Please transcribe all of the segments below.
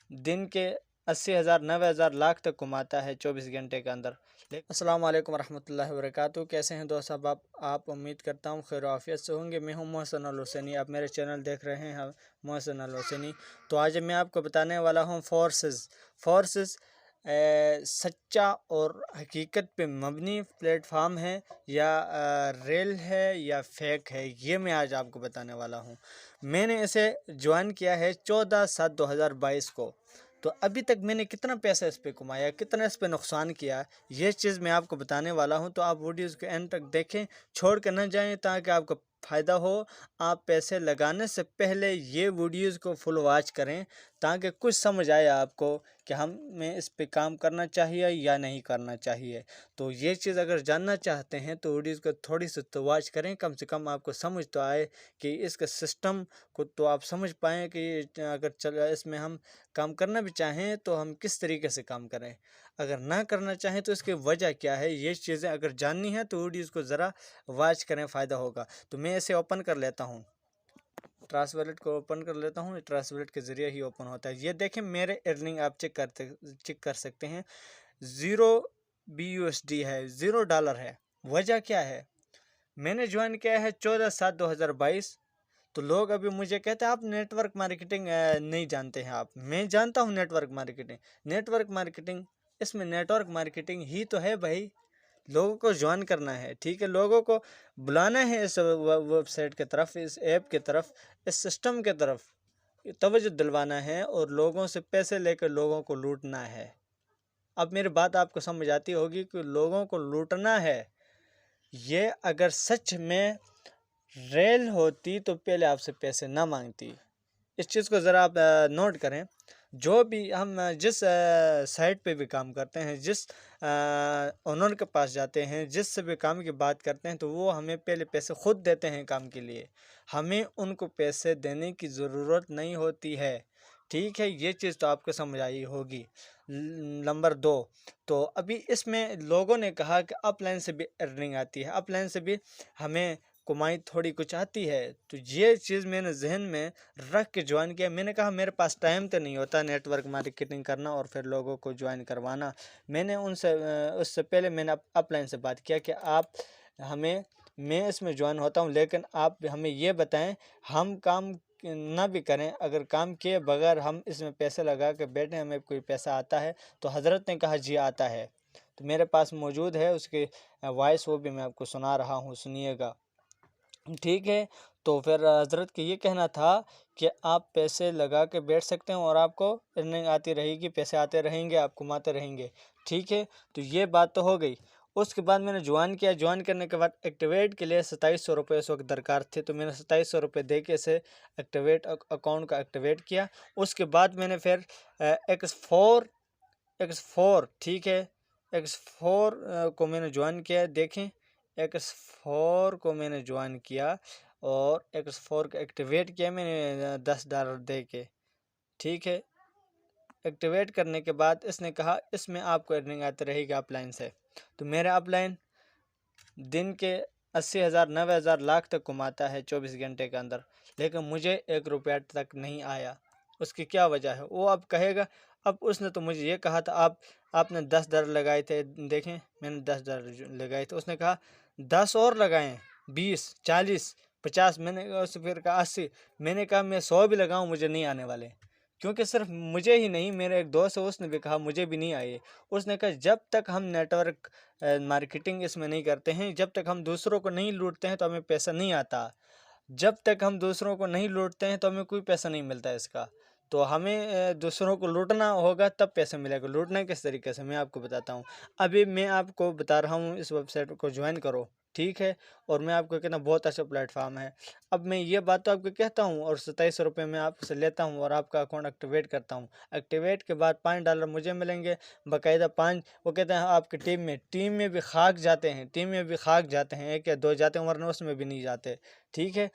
दिन के 80,000 90,000 लाख तक कमाता है 24 घंटे के अंदर। अस्सलाम वालेकुम रहमतुल्लाहि व बरकातुहू। कैसे हैं दोस्त साहब आप उम्मीद करता हूँ खैर आफियत से होंगे। मैं हूँ मोहसिन अल हुसैनी, आप मेरे चैनल देख रहे हैं मोहसिन अल हुसैनी। तो आज मैं आपको बताने वाला हूँ फोर्सेस सच्चा और हकीकत पे मबनी प्लेटफार्म है या रेल है या फेक है, ये मैं आज आपको बताने वाला हूँ। मैंने इसे ज्वाइन किया है 14/7/2022 को। तो अभी तक मैंने कितना पैसा इस पे कमाया, कितना इस पे नुकसान किया, ये चीज़ मैं आपको बताने वाला हूँ। तो आप वीडियोज़ के एंड तक देखें, छोड़ कर न जाएं ताकि आपको फ़ायदा हो। आप पैसे लगाने से पहले ये वीडियोज़ को फुल वॉच करें ताकि कुछ समझ आए आपको कि हमें इस पे काम करना चाहिए या नहीं करना चाहिए। तो ये चीज़ अगर जानना चाहते हैं तो वीडियोज़ को थोड़ी सी तो वॉच करें, कम से कम आपको समझ तो आए कि इसका सिस्टम को तो आप समझ पाएँ कि अगर चल इसमें हम काम करना भी चाहें तो हम किस तरीके से काम करें, अगर ना करना चाहें तो इसकी वजह क्या है। ये चीज़ें अगर जाननी है तो वीडियोज़ को ज़रा वॉच करें, फ़ायदा होगा। तो मैं इसे ओपन कर लेता हूँ, ट्रस्ट वॉलेट को ओपन कर लेता हूँ। ट्रस्ट वॉलेट के ज़रिए ही ओपन होता है। ये देखें मेरे अर्निंग आप चेक कर सकते हैं। 0 BUSD है, $0 है। वजह क्या है, मैंने ज्वाइन किया है 14/7/2022। तो लोग अभी मुझे कहते हैं आप नेटवर्क मार्केटिंग नहीं जानते हैं। आप, मैं जानता हूँ नेटवर्क मार्केटिंग इसमें नेटवर्क मार्केटिंग ही तो है भाई। लोगों को ज्वाइन करना है, ठीक है, लोगों को बुलाना है इस वेबसाइट की तरफ, इस ऐप की तरफ, इस सिस्टम की तरफ तवज्जो दिलवाना है और लोगों से पैसे लेकर लोगों को लूटना है। अब मेरी बात आपको समझ आती होगी कि लोगों को लूटना है। ये अगर सच में रेल होती तो पहले आपसे पैसे ना मांगती। इस चीज़ को ज़रा आप नोट करें। जो भी हम जिस साइट पे भी काम करते हैं, जिस ओनर के पास जाते हैं, जिससे भी काम की बात करते हैं, तो वो हमें पहले पैसे खुद देते हैं काम के लिए। हमें उनको पैसे देने की ज़रूरत नहीं होती है, ठीक है। ये चीज़ तो आपको समझ आई होगी। नंबर 2, तो अभी इसमें लोगों ने कहा कि अपलाइन से भी अर्निंग आती है, अपलाइन से भी हमें कमाई थोड़ी कुछ आती है। तो ये चीज़ मैंने जहन में रख के ज्वाइन किया। मैंने कहा मेरे पास टाइम तो नहीं होता नेटवर्क मार्केटिंग करना और फिर लोगों को ज्वाइन करवाना। मैंने उनसे उससे पहले मैंने अपलाइन से बात किया कि आप हमें, मैं इसमें ज्वाइन होता हूँ, लेकिन आप हमें ये बताएं हम काम ना भी करें, अगर काम किए बगैर हम इसमें पैसे लगा के बैठे, हमें कोई पैसा आता है? तो हज़रत ने कहा जी आता है। तो मेरे पास मौजूद है उसकी वॉइस, वो भी मैं आपको सुना रहा हूँ, सुनिएगा, ठीक है। तो फिर हज़रत के ये कहना था कि आप पैसे लगा के बैठ सकते हैं और आपको अर्निंग आती रहेगी, पैसे आते रहेंगे, आप कमाते रहेंगे, ठीक है। तो ये बात तो हो गई। उसके बाद मैंने ज्वाइन किया। ज्वाइन करने के बाद एक्टिवेट के लिए 2700 रुपये इस वक्त दरकार थे। तो मैंने 2700 रुपये दे के इसे एक्टिवेट अकाउंट का एक्टिवेट किया। उसके बाद मैंने फिर X4, ठीक है, X4 को मैंने ज्वाइन किया। देखें, X4 को मैंने ज्वाइन किया और X4 को एक्टिवेट किया मैंने $10 दे के, ठीक है। एक्टिवेट करने के बाद इसने कहा इसमें आपको अर्निंग आती रहेगी अपलाइन से। तो मेरा अपलाइन दिन के 80,000 90,000 लाख तक कमाता है 24 घंटे के अंदर, लेकिन मुझे 1 रुपया तक नहीं आया। उसकी क्या वजह है वो अब कहेगा। अब उसने तो मुझे ये कहा था आपने $10 लगाए थे। देखें, मैंने $10 लगाए थे। उसने कहा 10 और लगाएं, 20 40 50। मैंने उससे फिर कहा 80। मैंने कहा मैं 100 भी लगाऊं मुझे नहीं आने वाले, क्योंकि सिर्फ मुझे ही नहीं, मेरे एक दोस्त है उसने भी कहा मुझे भी नहीं आए। उसने कहा जब तक हम नेटवर्क मार्केटिंग इसमें नहीं करते हैं, जब तक हम दूसरों को नहीं लूटते हैं तो हमें पैसा नहीं आता। जब तक हम दूसरों को नहीं लूटते हैं तो हमें कोई पैसा नहीं मिलता है इसका। तो हमें दूसरों को लूटना होगा तब पैसा मिलेगा। लूटना किस तरीके से मैं आपको बताता हूँ। अभी मैं आपको बता रहा हूँ इस वेबसाइट को ज्वाइन करो, ठीक है, और मैं आपको कहना बहुत अच्छा प्लेटफॉर्म है। अब मैं ये बात तो आपको कहता हूँ और 2700 रुपये मैं आपसे लेता हूँ और आपका अकाउंट एक्टिवेट करता हूँ। एक्टिवेट के बाद $5 मुझे मिलेंगे, बाकायदा 5। वो कहते हैं आपकी टीम में भी खाक जाते हैं, एक या दो जाते हैं, वरना उसमें भी नहीं जाते, ठीक है।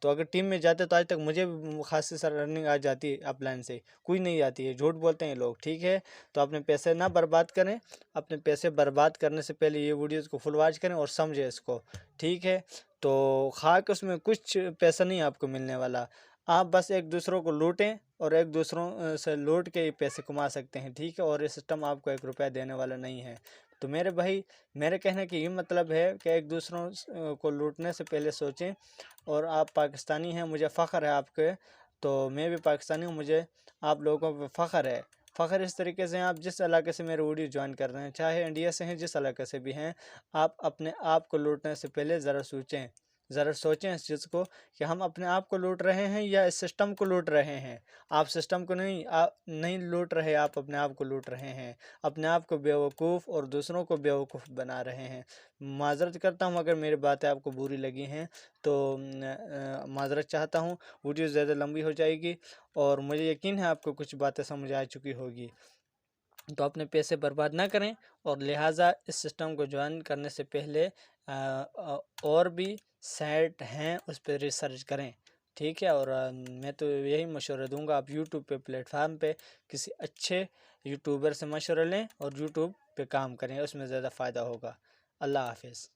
तो अगर टीम में जाते तो आज तक मुझे भी खासी सारी रनिंग आ जाती है अपलाइन से, कोई नहीं आती है, झूठ बोलते हैं लोग, ठीक है। तो अपने पैसे ना बर्बाद करें। अपने पैसे बर्बाद करने से पहले ये वीडियोज़ को फुल वॉच करें और समझें इसको, ठीक है। तो खाक उसमें कुछ पैसा नहीं आपको मिलने वाला। आप बस एक दूसरों को लूटें और एक दूसरों से लूट के ही पैसे कमा सकते हैं, ठीक है। और ये सिस्टम आपको 1 रुपया देने वाला नहीं है। तो मेरे भाई, मेरे कहने की ये मतलब है कि एक दूसरों को लूटने से पहले सोचें। और आप पाकिस्तानी हैं, मुझे फ़ख्र है आपके, तो मैं भी पाकिस्तानी हूँ, मुझे आप लोगों पर फ़ख्र है। फ़ख्र इस तरीके से, आप जिस इलाके से मेरे वीडियो ज्वाइन कर रहे हैं, चाहे इंडिया से हैं, जिस इलाके से भी हैं, आप अपने आप को लूटने से पहले ज़रा सोचें, ज़रा सोचें इस चीज़ को कि हम अपने आप को लूट रहे हैं या इस सिस्टम को लूट रहे हैं। आप सिस्टम को नहीं, आप नहीं लूट रहे, आप अपने आप को लूट रहे हैं। अपने आप को बेवकूफ़ और दूसरों को बेवकूफ़ बना रहे हैं। माज़रत करता हूँ अगर मेरी बातें आपको बुरी लगी हैं, तो माज़रत चाहता हूँ। वीडियो ज़्यादा लंबी हो जाएगी और मुझे यकीन है आपको कुछ बातें समझ आ चुकी होगी। तो अपने पैसे बर्बाद ना करें, और लिहाजा इस सिस्टम को ज्वाइन करने से पहले और भी साइट हैं उस पर रिसर्च करें, ठीक है। और मैं तो यही मशवरा दूंगा, आप यूट्यूब पे प्लेटफार्म पे किसी अच्छे यूट्यूबर से मशवरा लें और यूट्यूब पे काम करें, उसमें ज़्यादा फ़ायदा होगा। अल्लाह हाफिज़।